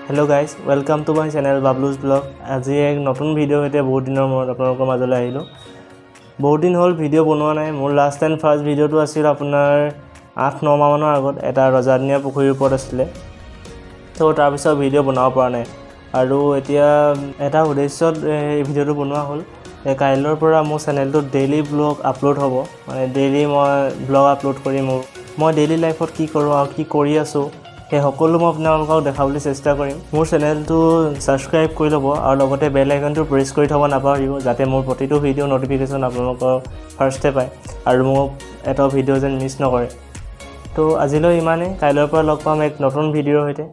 Hello guys, welcome to my channel Bablu's Blog. আজি এক নতুন ভিডিও হতে বহুত দিনৰ মূৰত আপোনালোকৰ মাজলৈ আহিলো। বহুত দিন হ'ল ভিডিও বনোৱা নাই। মোৰ লাষ্ট এণ্ড ফাৰ্ষ্ট ভিডিওটো আছিল আপোনাৰ 8-9 মাহৰ আগত এটা ৰজাদিনীয়া পুখুৰীৰ ওপৰত আছিল। তো তাৰ পিছত ভিডিও বনাব পৰা নাই। আৰু এতিয়া এটা উদ্দেশ্যত এই ভিডিওটো বনোৱা হ'ল। কাইলৈৰ পৰা মোৰ চেনেলটোত ডেইলি ব্লগ আপলোড হ'ব। মানে ডেইলি মই ব্লগ আপলোড কৰিম। মই ডেইলি লাইফত কি কৰোঁ আৰু কি কৰি আছো এই সকলো মই আপোনালোকক দেখাবলৈ চেষ্টা কৰিম। মোৰ চেনেলটো সাবস্ক্ৰাইব কৰি ল'ব আৰু লগতে বেল আইকনটো প্ৰেছ কৰি থব নাপাহৰিব যাতে মোৰ প্ৰতিটো ভিডিও নটিফিকেশ্যন আপোনালোকৰ ফাৰ্ষ্টে পায় আৰু মোক এটা ভিডিও যেন মিছ নকৰে। তো আজিলৈ ইমানেই। কাইলৈৰ পৰা লগ পাম এক নতুন ভিডিওৰ সৈতে।